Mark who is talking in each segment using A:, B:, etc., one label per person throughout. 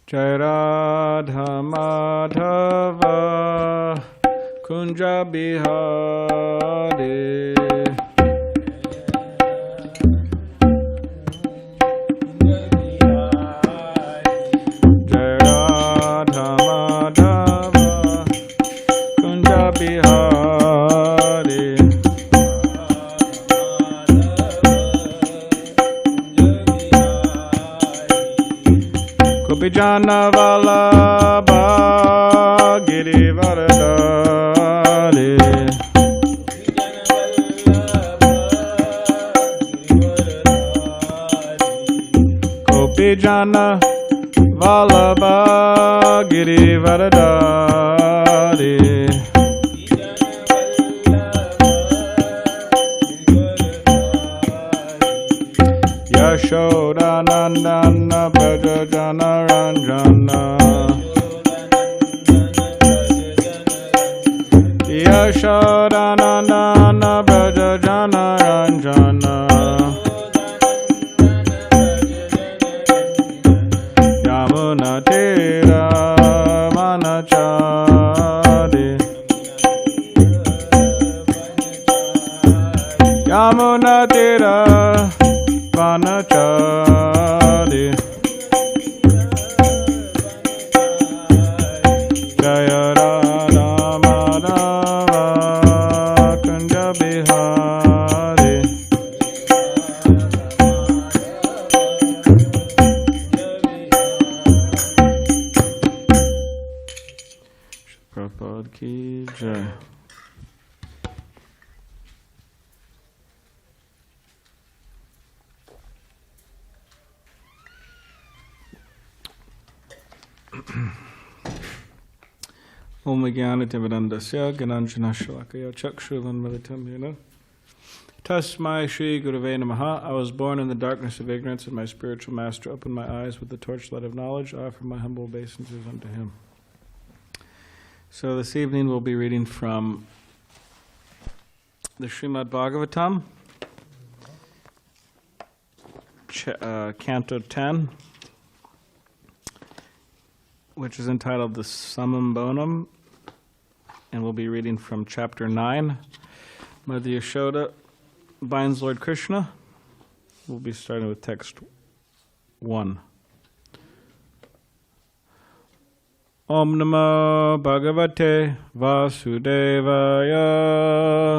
A: Jai Radha Madhava Kunja Bihari Jai Radha Madhava Kunja Bihari Gopijana Vallabha Girivaradari Gopijana Vallabha Girivaradari Yashodanandana Prajajana Ranjana Yashodanandana Prajajana Ranjana Yamuna Tira Vanachari Yamuna Tira Vanachari Jaya Radha Madhava Kunja Bihari Prabhupada ki jai. Om Jnanatimirandasya Gananjana Shalakaya Chakshulanmilitam Yena Tasmai Shri Gurave Namaha. I was born in the darkness of ignorance, and my spiritual master opened my eyes with the torchlight of knowledge. I offer my humble obeisances unto him. So this evening we'll be reading from the Srimad Bhagavatam, Canto 10, which is entitled the Summum Bonum, and we'll be reading from chapter 9. Mother Yashoda binds Lord Krishna. We'll be starting with text 1. Om Namo Bhagavate Vasudevaya.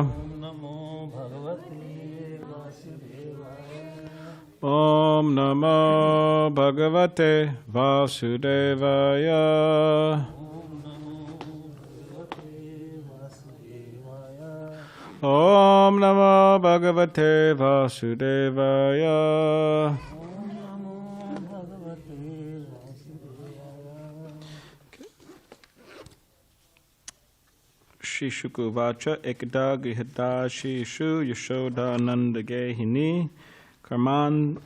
B: Om Namo Bhagavate Vasudevaya.
A: Om Namo Bhagavate Vasudevaya. Om Namo Bhagavate Vasudevaya. Shishuku Vacha Ekada Gihita Shishu Yashoda Nanda Gehini Karman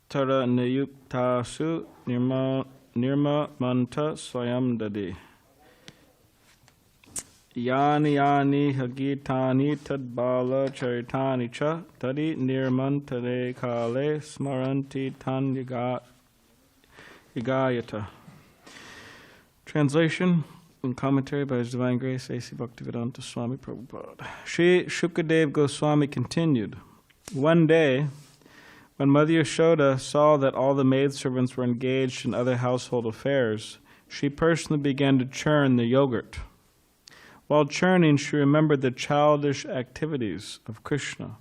A: Tara Niyuktasu Nirma Manta Swayam Dadi Yani Yani Hagitani Tadbala Charitani Cha Tadi Nirmantare Kale Smaranti Tan Yagayata. Translation and commentary by His Divine Grace A.C. Bhaktivedanta Swami Prabhupada. Sri Shukadev Goswami continued, one day, when Mother Yashoda saw that all the maidservants were engaged in other household affairs, she personally began to churn the yogurt. While churning, she remembered the childish activities of Krishna,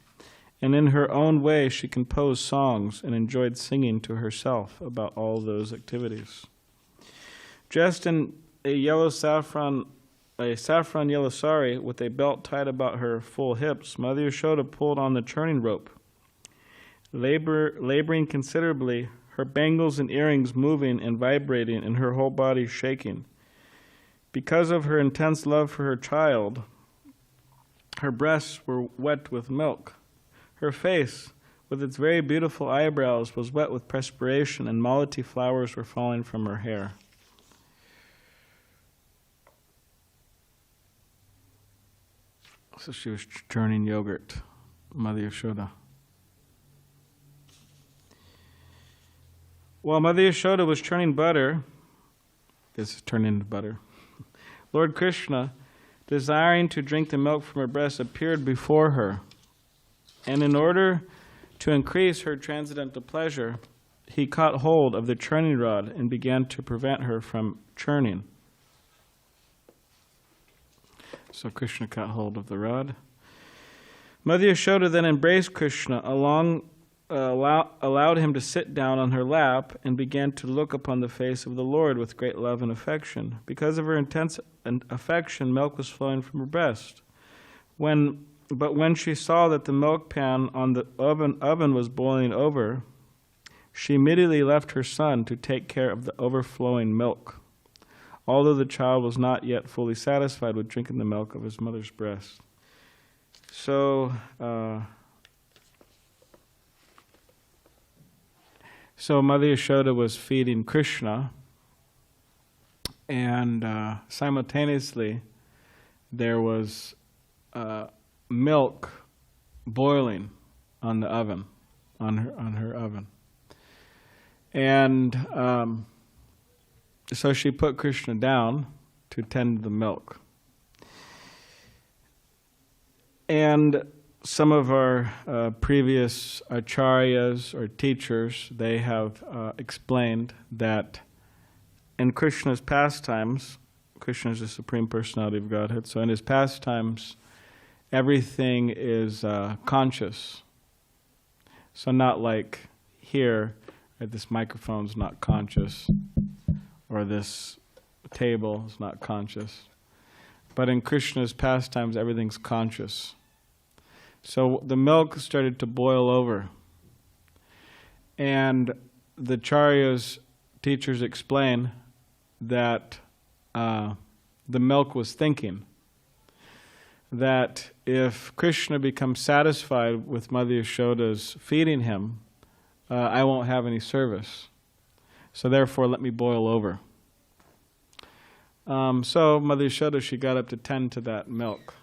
A: and in her own way she composed songs and enjoyed singing to herself about all those activities. Dressed in a saffron yellow sari with a belt tied about her full hips, Mother Yashoda pulled on the churning rope. Laboring considerably, her bangles and earrings moving and vibrating and her whole body shaking. Because of her intense love for her child, her breasts were wet with milk. Her face, with its very beautiful eyebrows, was wet with perspiration, and malati flowers were falling from her hair. So she was churning yogurt, Mother Yashoda. While Mother Yashoda was churning butter, This is turned into butter. Lord Krishna, desiring to drink the milk from her breast, appeared before her. And in order to increase her transcendental pleasure, he caught hold of the churning rod and began to prevent her from churning. So Krishna caught hold of the rod. Mother Yashoda then embraced Krishna, allowed him to sit down on her lap, and began to look upon the face of the Lord with great love and affection. Because of her intense affection, milk was flowing from her breast. But when she saw that the milk pan on the oven was boiling over, she immediately left her son to take care of the overflowing milk, although the child was not yet fully satisfied with drinking the milk of his mother's breast. So Mother Yashoda was feeding Krishna, and simultaneously there was milk boiling on the oven, on her oven. And so she put Krishna down to tend the milk. And some of our previous acharyas or teachers, they have explained that in Krishna's pastimes, Krishna is the Supreme Personality of Godhead, so in his pastimes, everything is conscious. So not like here, right, this microphone's not conscious, or this table is not conscious. But in Krishna's pastimes, everything's conscious. So the milk started to boil over. And the Acharya's teachers explain that the milk was thinking that if Krishna becomes satisfied with Mother Yashoda's feeding him, I won't have any service. So therefore, let me boil over. So Mother Yashoda, she got up to tend to that milk.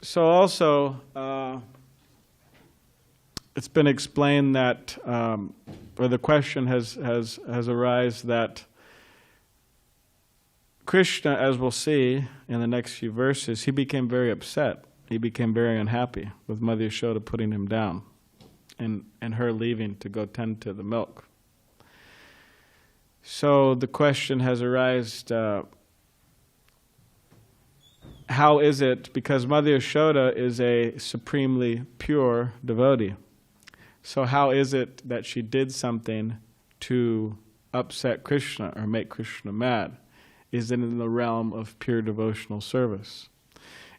A: So also, it's been explained that, or the question has arisen that Krishna, as we'll see in the next few verses, he became very upset. He became very unhappy with Mother Yashoda putting him down and her leaving to go tend to the milk. So the question has arisen, how is it, because Mother Yashoda is a supremely pure devotee, so how is it that she did something to upset Krishna or make Krishna mad? Is it in the realm of pure devotional service?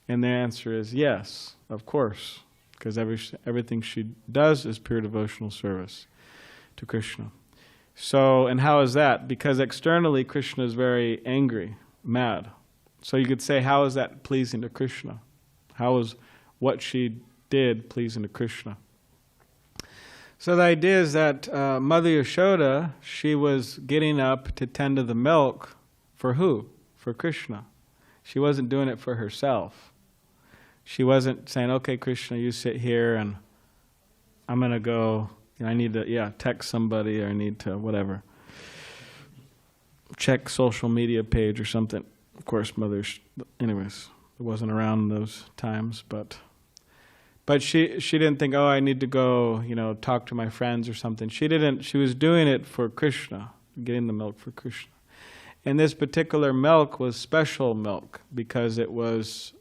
A: And the answer is yes, of course, because everything she does is pure devotional service to Krishna. So, and how is that? Because externally Krishna is very angry, mad. So you could say, how is that pleasing to Krishna? How is what she did pleasing to Krishna? So the idea is that Mother Yashoda, she was getting up to tend to the milk for who? For Krishna. She wasn't doing it for herself. She wasn't saying, okay, Krishna, you sit here and I'm going to go, I need to, text somebody, or I need to, whatever, check social media page or something. Of course, anyways, it wasn't around those times, but she didn't think, oh, I need to go, talk to my friends or something. She was doing it for Krishna, getting the milk for Krishna. And this particular milk was special milk because it was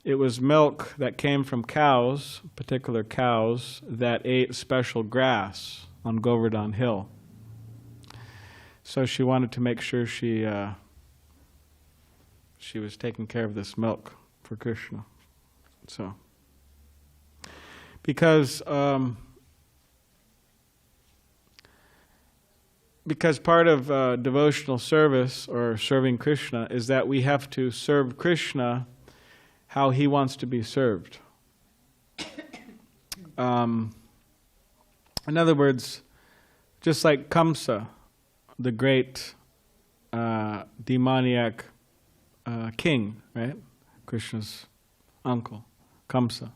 A: milk that came from cows, particular cows, that ate special grass on Govardhan Hill. So she wanted to make sure she was taking care of this milk for Krishna. So, because part of devotional service or serving Krishna is that we have to serve Krishna how he wants to be served. In other words, just like Kamsa, the great demoniac king, right? Krishna's uncle, Kamsa.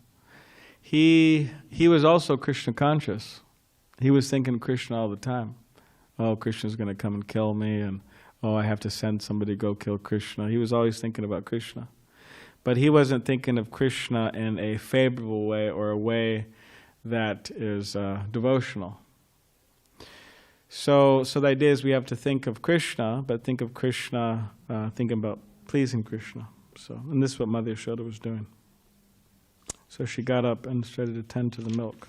A: He was also Krishna conscious. He was thinking Krishna all the time. oh, Krishna's going to come and kill me, and oh, I have to send somebody to go kill Krishna. He was always thinking about Krishna. But he wasn't thinking of Krishna in a favorable way or a way that is devotional. So the idea is we have to think of Krishna, but think of Krishna, thinking about pleasing Krishna. And this is what Mother Yashoda was doing. So she got up and started to tend to the milk.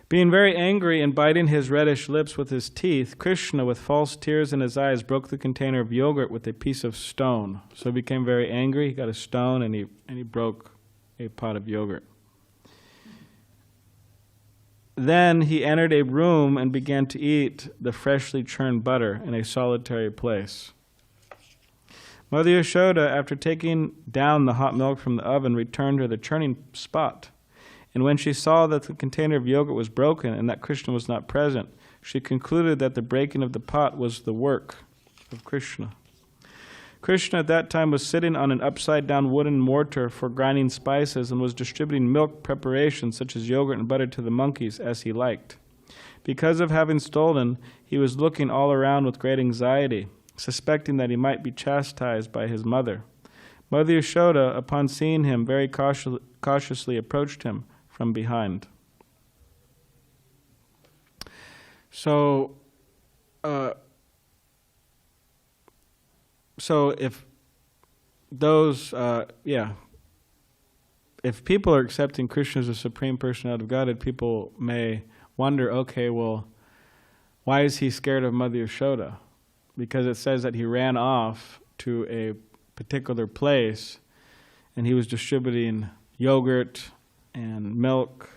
A: Being very angry and biting his reddish lips with his teeth, Krishna, with false tears in his eyes, broke the container of yogurt with a piece of stone. So he became very angry. He got a stone and he broke a pot of yogurt. Then he entered a room and began to eat the freshly churned butter in a solitary place. Mother Yashoda, after taking down the hot milk from the oven, returned to the churning spot. And when she saw that the container of yogurt was broken and that Krishna was not present, she concluded that the breaking of the pot was the work of Krishna. Krishna at that time was sitting on an upside-down wooden mortar for grinding spices and was distributing milk preparations such as yogurt and butter to the monkeys as he liked. Because of having stolen, he was looking all around with great anxiety, suspecting that he might be chastised by his mother. Mother Yashoda, upon seeing him, very cautiously approached him from behind. So if those, if people are accepting Krishna as a Supreme Personality of Godhead, people may wonder, okay, well, why is he scared of Mother Yashoda? Because it says that he ran off to a particular place and he was distributing yogurt and milk,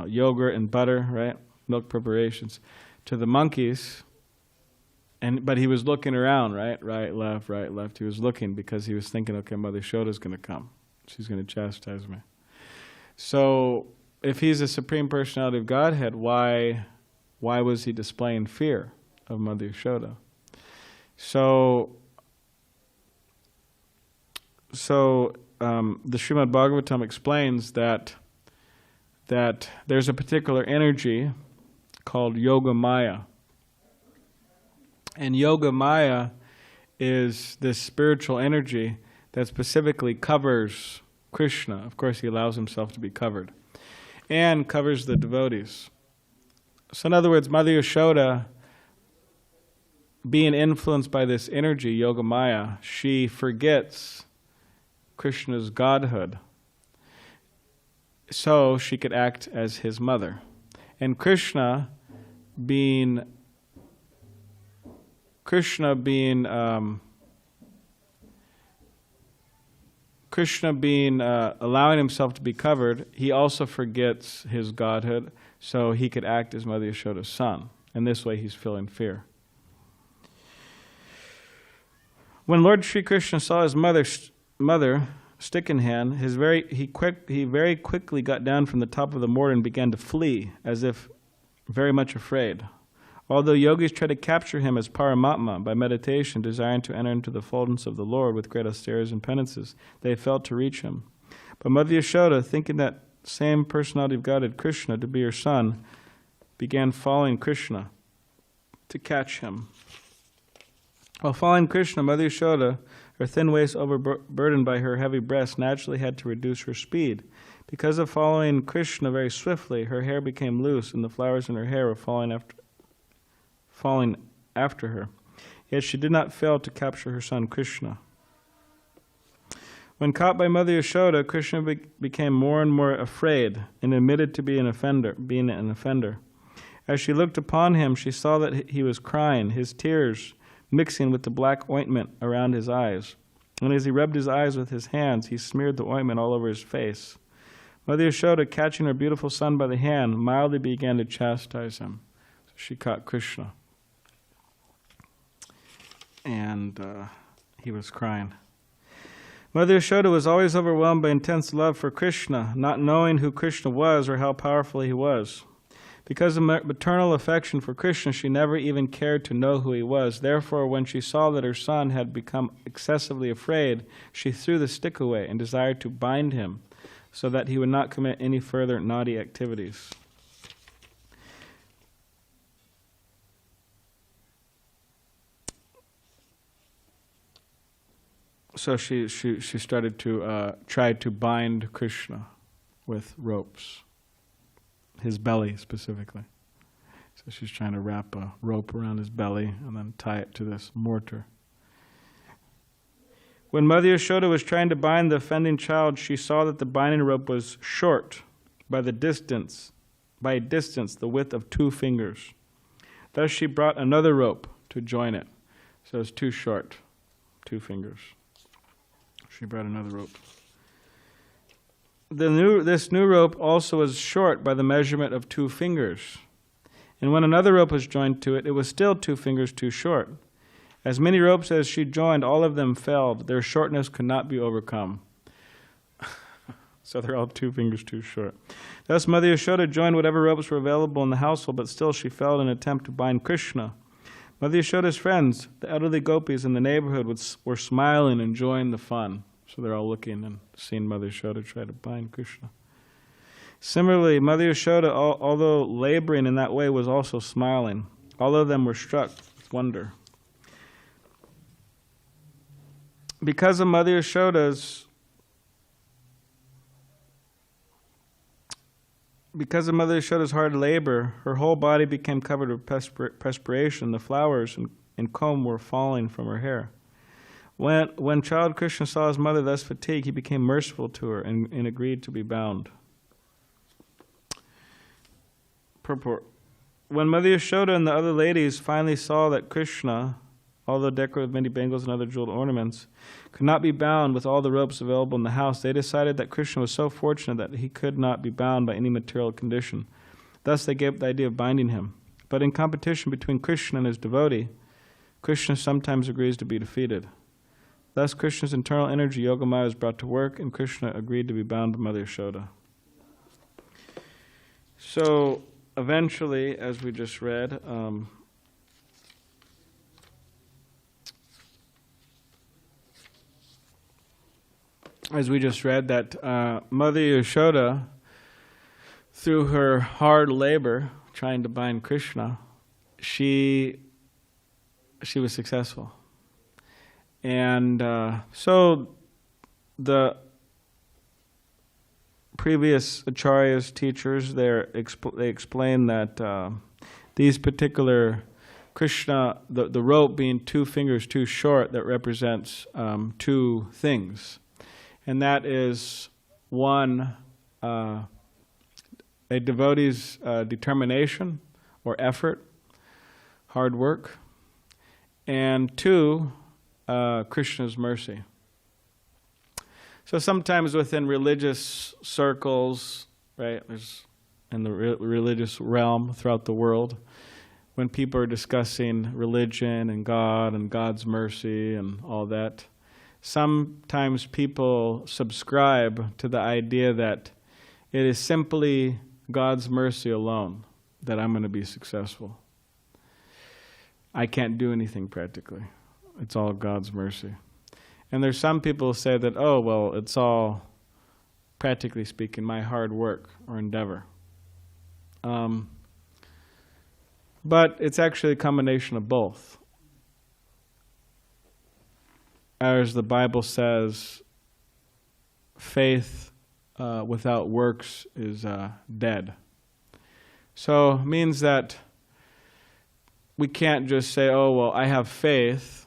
A: yogurt and butter, right? Milk preparations to the monkeys. But he was looking around, right? Right, left. He was looking because he was thinking, okay, Mother Yashoda's going to come. She's going to chastise me. So if he's a Supreme Personality of Godhead, why was he displaying fear of Mother Yashoda? So the Srimad Bhagavatam explains that there's a particular energy called Yoga Maya. And Yoga Maya is this spiritual energy that specifically covers Krishna. Of course, he allows himself to be covered. And covers the devotees. So in other words, Mother Yashoda, being influenced by this energy, Yoga Maya, she forgets Krishna's godhood. So she could act as his mother. And Krishna being allowing himself to be covered, he also forgets his godhood, so he could act as Mother Yashoda's son. And this way he's feeling fear. When Lord Sri Krishna saw his mother stick in hand, he very quickly got down from the top of the mortar and began to flee, as if very much afraid. Although yogis tried to capture him as Paramatma by meditation, desiring to enter into the foldance of the Lord with great austerities and penances, they failed to reach him. But Mother Yashoda, thinking that same personality of Godhead, Krishna, to be her son, began following Krishna to catch him. While following Krishna, Mother Yashoda, her thin waist overburdened by her heavy breast, naturally had to reduce her speed. Because of following Krishna very swiftly, her hair became loose and the flowers in her hair were falling after her. Yet she did not fail to capture her son Krishna. When caught by Mother Yashoda, Krishna became more and more afraid and admitted to being an offender. As she looked upon him, she saw that he was crying, his tears mixing with the black ointment around his eyes. And as he rubbed his eyes with his hands, he smeared the ointment all over his face. Mother Yashoda, catching her beautiful son by the hand, mildly began to chastise him. So she caught Krishna. And he was crying. Mother Yashoda was always overwhelmed by intense love for Krishna, not knowing who Krishna was or how powerful he was. Because of maternal affection for Krishna, she never even cared to know who he was. Therefore, when she saw that her son had become excessively afraid, she threw the stick away and desired to bind him so that he would not commit any further naughty activities. So she started to try to bind Krishna with ropes, his belly specifically. So she's trying to wrap a rope around his belly and then tie it to this mortar. When Mother Yashoda was trying to bind the offending child, she saw that the binding rope was short by a distance, the width of 2 fingers. Thus she brought another rope to join it. So it's too short, 2 fingers. She brought another rope. This new rope also was short by the measurement of 2 fingers. And when another rope was joined to it, it was still 2 fingers too short. As many ropes as she joined, all of them failed. Their shortness could not be overcome. So they're all 2 fingers too short. Thus Mother Yashoda joined whatever ropes were available in the household, but still she failed in an attempt to bind Krishna. Mother Yashoda's friends, the elderly gopis in the neighborhood, were smiling, enjoying the fun. So they're all looking and seeing Mother Yashoda try to bind Krishna. Similarly, Mother Yashoda, although laboring in that way, was also smiling. All of them were struck with wonder. Because of Mother Yashoda's hard labor, her whole body became covered with perspiration. The flowers and comb were falling from her hair. When child Krishna saw his mother thus fatigued, he became merciful to her and agreed to be bound. Purport. When Mother Yashoda and the other ladies finally saw that Krishna, although decorated with many bangles and other jeweled ornaments, could not be bound with all the ropes available in the house, they decided that Krishna was so fortunate that he could not be bound by any material condition. Thus they gave up the idea of binding him. But in competition between Krishna and his devotee, Krishna sometimes agrees to be defeated. Thus Krishna's internal energy, Yogamaya, was brought to work, and Krishna agreed to be bound by Mother Yashoda. So eventually, as we just read, that Mother Yashoda, through her hard labor trying to bind Krishna, she was successful. And so the previous acharyas, teachers, they explain that these particular Krishna, the rope being 2 fingers too short, that represents 2 things. And that is, 1, a devotee's determination or effort, hard work, and 2, Krishna's mercy. So sometimes within religious circles, right, there's in the religious realm throughout the world, when people are discussing religion and God's mercy and all that, sometimes people subscribe to the idea that it is simply God's mercy alone that I'm going to be successful. I can't do anything practically. It's all God's mercy. And there's some people who say that, oh, well, it's all, practically speaking, my hard work or endeavor. But it's actually a combination of both. As the Bible says, faith without works is dead. So it means that we can't just say, oh, well, I have faith,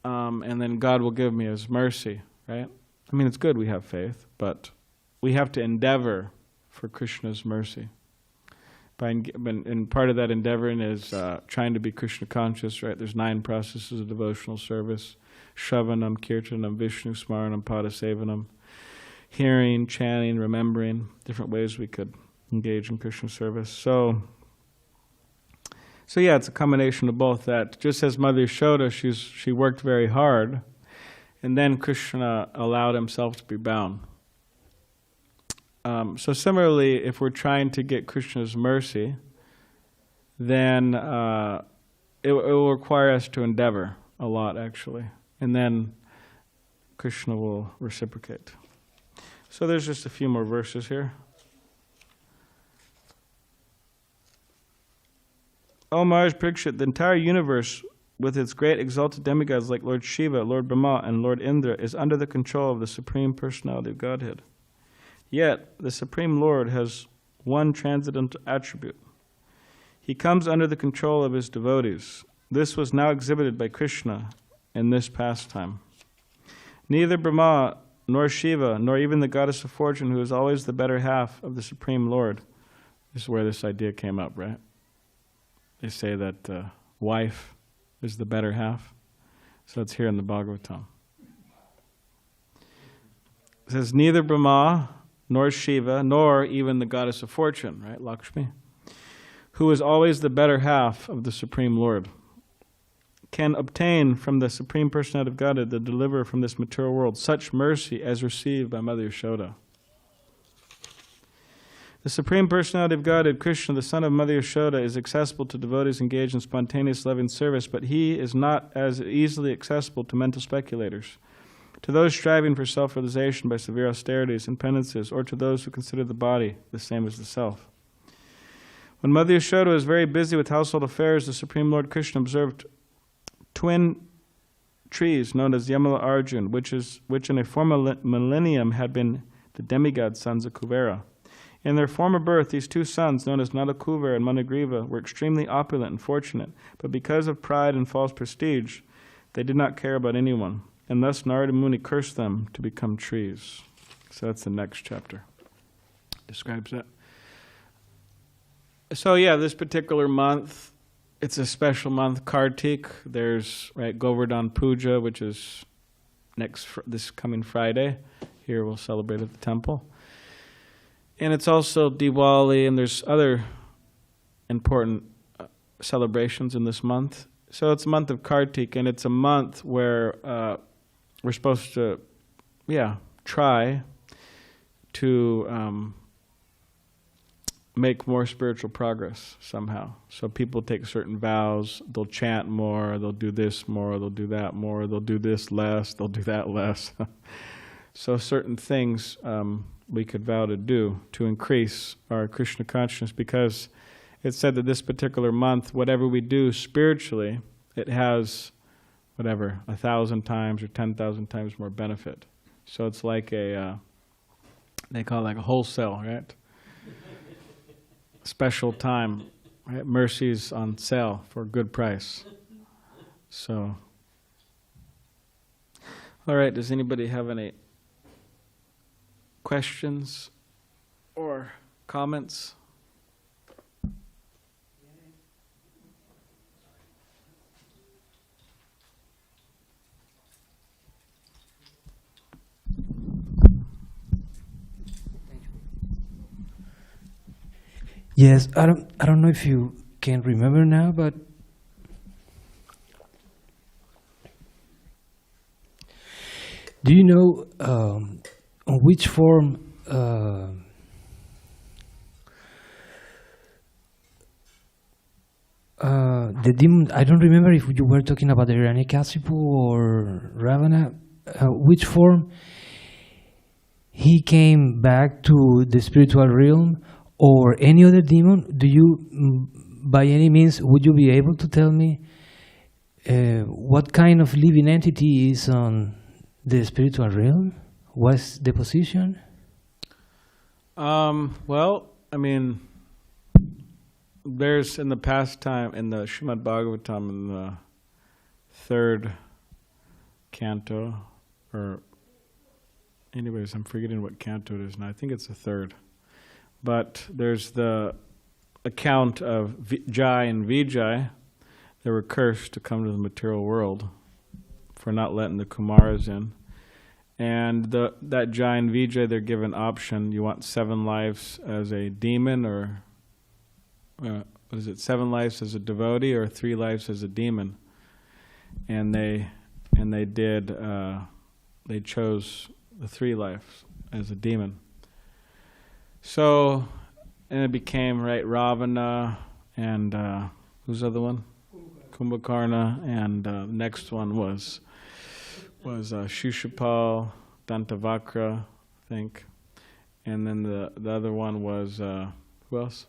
A: and then God will give me His mercy, right? I mean, it's good we have faith, but we have to endeavor for Krishna's mercy. And part of that endeavoring is trying to be Krishna conscious, right? There's 9 processes of devotional service: Shravanam, Kirtanam, Vishnu Smaranam, Padasevanam, hearing, chanting, remembering, different ways we could engage in Krishna service. So yeah, it's a combination of both. That just as Mother Yashoda, she worked very hard, and then Krishna allowed himself to be bound. So similarly, if we're trying to get Krishna's mercy, then it will require us to endeavor a lot, actually, and then Krishna will reciprocate. So there's just a few more verses here. O Maharaj Parikshit, the entire universe with its great exalted demigods like Lord Shiva, Lord Brahma, and Lord Indra, is under the control of the Supreme Personality of Godhead. Yet, the Supreme Lord has one transcendental attribute. He comes under the control of his devotees. This was now exhibited by Krishna in this pastime. Neither Brahma, nor Shiva, nor even the goddess of fortune, who is always the better half of the Supreme Lord. This is where this idea came up, right? They say that wife is the better half. So it's here in the Bhagavatam. It says, neither Brahma, nor Shiva, nor even the goddess of fortune, right, Lakshmi, who is always the better half of the Supreme Lord, can obtain from the Supreme Personality of Godhead, the deliverer from this material world, such mercy as received by Mother Yashoda. The Supreme Personality of Godhead, Krishna, the son of Mother Yashoda, is accessible to devotees engaged in spontaneous loving service, but he is not as easily accessible to mental speculators, to those striving for self-realization by severe austerities and penances, or to those who consider the body the same as the self. When Mother Yashoda was very busy with household affairs, the Supreme Lord Krishna observed twin trees known as Yamala Arjun, which in a former millennium had been the demigod sons of Kuvera. In their former birth, these two sons, known as Nalakuvera and Managriva, were extremely opulent and fortunate, but because of pride and false prestige, they did not care about anyone, and thus Narada Muni cursed them to become trees. So that's the next chapter. Describes that. So yeah, this particular month, it's a special month, Kartik. There's Govardhan Puja, which is this coming Friday. Here we'll celebrate at the temple. And it's also Diwali, and there's other important celebrations in this month. So it's a month of Kartik, and it's a month where we're supposed to, try to make more spiritual progress somehow. So people take certain vows, they'll chant more, they'll do this more, they'll do that more, they'll do this less, they'll do that less. So certain things we could vow to do to increase our Krishna consciousness, because it's said that this particular month, whatever we do spiritually, it has 1,000 times or 10,000 times more benefit. So it's like they call it like a wholesale, right? Special time, right? Mercy's on sale for a good price. So, all right, does anybody have any questions or comments?
C: Yes, I don't know if you can remember now, but do you know on which form the demon? I don't remember if you were talking about the Hiranyakasipu or Ravana. Which form he came back to the spiritual realm, or any other demon? Do you, by any means, would you be able to tell me what kind of living entity is on the spiritual realm? What's the position?
A: Well, I mean, there's in the pastime, in the Srimad Bhagavatam, in the 3rd canto, or anyways, I'm forgetting what canto it is now. I think it's the 3rd. But there's the account of Jai and Vijay. They were cursed to come to the material world for not letting the Kumaras in. And that Jai and Vijay, they're given option. You want 7 lives as a demon, or 7 lives as a devotee, or 3 lives as a demon? And they chose the 3 lives as a demon. So, and it became, Ravana, and who's the other one? Kumbhakarna, and the next one was Shishupal, Dantavakra, I think. And then the other one was, who else?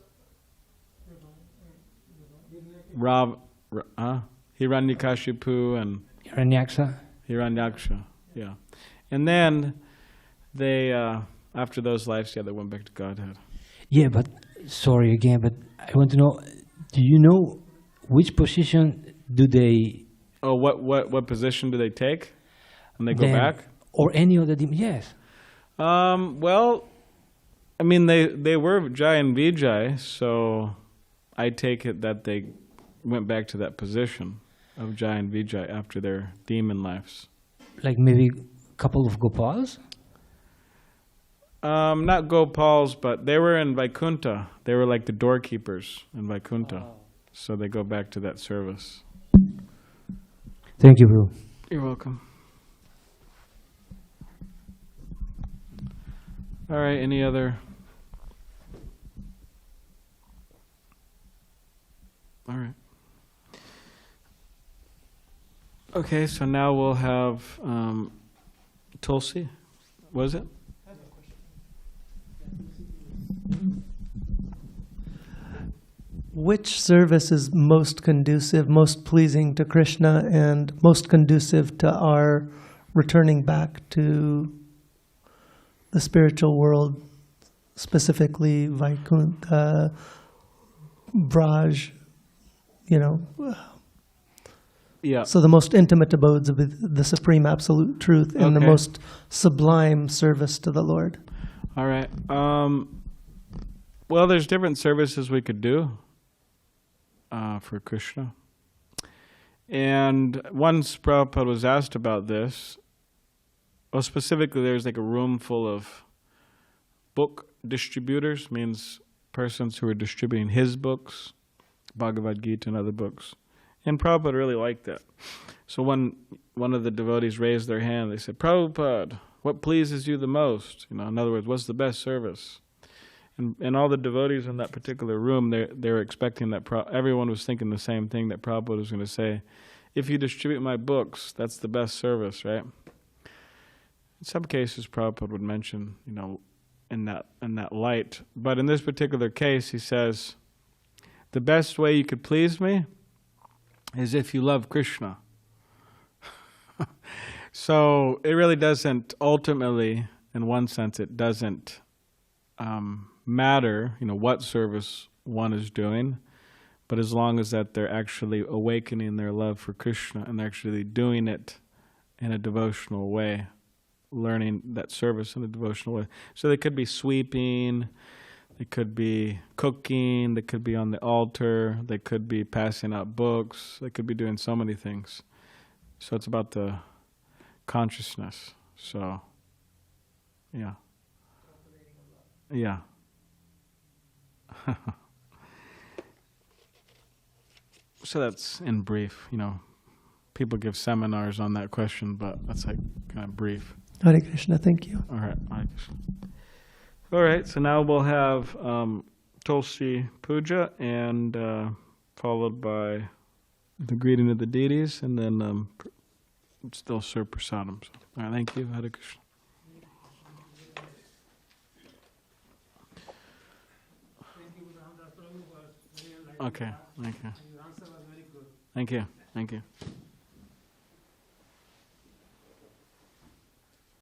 A: Hiranyakashipu and
C: Hiranyaksha.
A: Hiranyaksha. Yeah. And then they, after those lives, they went back to Godhead.
C: Yeah, but sorry again, but I want to know, do you know which position do they...
A: Oh, what position do they take when they go
C: then,
A: back?
C: Or any other demon? Yes.
A: Well, I mean, they were Jai and Vijay, so I take it that they went back to that position of Jai and Vijay after their demon lives.
C: Like maybe a couple of Gopals?
A: Not Gopals, but they were in Vaikuntha. They were like the doorkeepers in Vaikuntha. So they go back to that service.
C: Thank you, bro.
A: You're welcome. All right, any other? All right. Okay, so now we'll have Tulsi. Was it?
D: Which service is most conducive, most pleasing to Krishna, and most conducive to our returning back to the spiritual world, specifically Vaikuntha, Braj,
A: Yeah.
D: So the most intimate abodes of the Supreme Absolute Truth and the
A: Okay.
D: most sublime service to the Lord.
A: All right. Well, there's different services we could do for Krishna. And once Prabhupada was asked about this, well, specifically there's like a room full of book distributors, means persons who are distributing his books, Bhagavad Gita and other books. And Prabhupada really liked that. So one of the devotees raised their hand. They said, Prabhupada, what pleases you the most? In other words, what's the best service? And all the devotees in that particular room, they were expecting that everyone was thinking the same thing, that Prabhupada was going to say, if you distribute my books, that's the best service, right? In some cases, Prabhupada would mention, in that light. But in this particular case, he says, the best way you could please me is if you love Krishna. So it really doesn't, ultimately, in one sense, it doesn't matter, what service one is doing, but as long as that they're actually awakening their love for Krishna and they're actually doing it in a devotional way, learning that service in a devotional way. So they could be sweeping, they could be cooking, they could be on the altar, they could be passing out books, they could be doing so many things. So it's about the consciousness. So, yeah. Yeah. So that's in brief, people give seminars on that question, but that's like kind of brief.
D: Hare Krishna, thank you.
A: All right. All right, so now we'll have Tulsi Puja and followed by the greeting of the deities, and then still serve prasadam. So, all right, thank you. Hare Krishna. Okay, thank you. Thank you. Thank you.